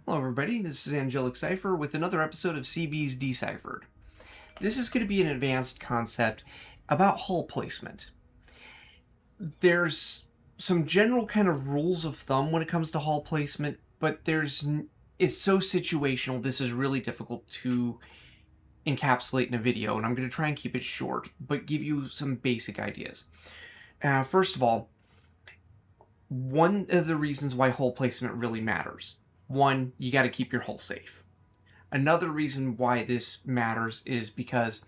Hello everybody, this is Angelic Cipher with another episode of CV's Deciphered. This is going to be an advanced concept about hull placement. There's some general kind of rules of thumb when it comes to hull placement, but it's so situational, this is really difficult to encapsulate in a video, and I'm going to try and keep it short, but give you some basic ideas. First of all, one of the reasons why hull placement really matters. One, you got to keep your hull safe. Another reason why this matters is because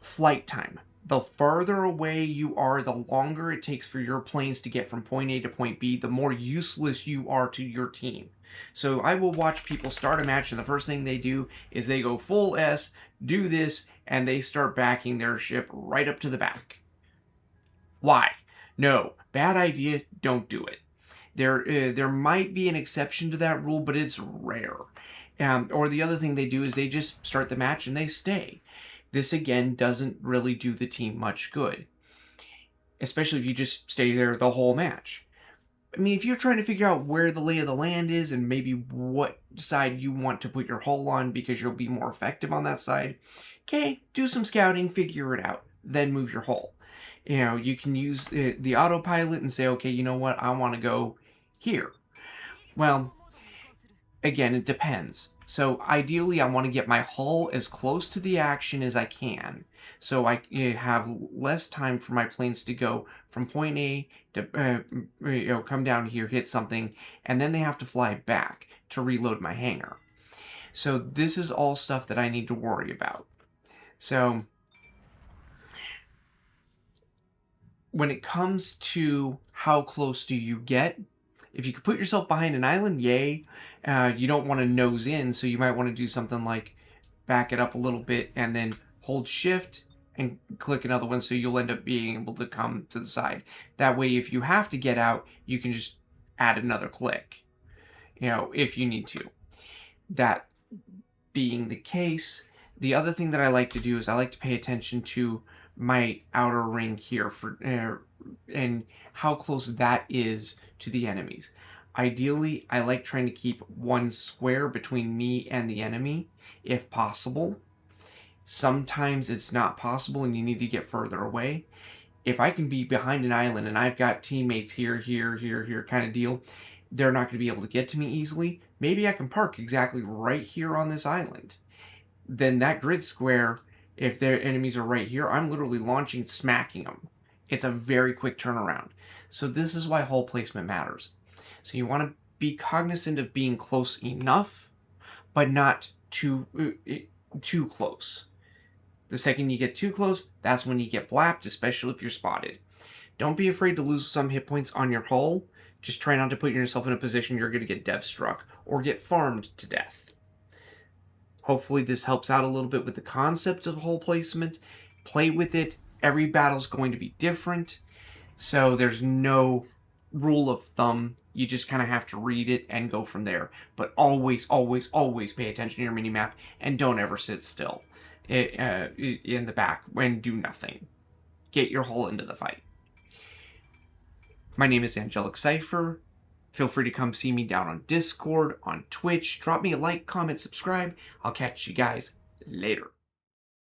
flight time. The farther away you are, the longer it takes for your planes to get from point A to point B, the more useless you are to your team. So I will watch people start a match and the first thing they do is they go full S, do this, and they start backing their ship right up to the back. Why? No, bad idea, don't do it. There might be an exception to that rule, but it's rare. Or the other thing they do is they just start the match and they stay. This, again, doesn't really do the team much good, especially if you just stay there the whole match. I mean, if you're trying to figure out where the lay of the land is and maybe what side you want to put your hull on because you'll be more effective on that side, okay, do some scouting, figure it out, then move your hull. You can use the autopilot and say, okay, you know what, I want to go here. Well, again, it depends. So ideally, I want to get my hull as close to the action as I can, so I have less time for my planes to go from point A to come down here, hit something, and then they have to fly back to reload my hangar. So this is all stuff that I need to worry about. So when it comes to how close do you get, if you could put yourself behind an island, yay. You don't want to nose in, so you might want to do something like back it up a little bit and then hold shift and click another one, so you'll end up being able to come to the side. That way, if you have to get out, you can just add another click, if you need to. That being the case, the other thing that I like to do is I like to pay attention to my outer ring here and how close that is to the enemies. Ideally, I like trying to keep one square between me and the enemy, if possible. Sometimes it's not possible and you need to get further away. If I can be behind an island and I've got teammates here kind of deal, they're not going to be able to get to me easily. Maybe I can park exactly right here on this island. Then that grid square, if their enemies are right here, I'm literally launching, smacking them. It's a very quick turnaround. So this is why hull placement matters. So you want to be cognizant of being close enough, but not too close. The second you get too close, that's when you get blapped, especially if you're spotted. Don't be afraid to lose some hit points on your hull. Just try not to put yourself in a position you're going to get dev struck or get farmed to death. Hopefully this helps out a little bit with the concept of hull placement. Play with it. Every battle's going to be different, so there's no rule of thumb. You just kind of have to read it and go from there. But always, always, always pay attention to your minimap and don't ever sit still in the back and do nothing. Get your hull into the fight. My name is Angelic Cipher. Feel free to come see me down on Discord, on Twitch. Drop me a like, comment, subscribe. I'll catch you guys later.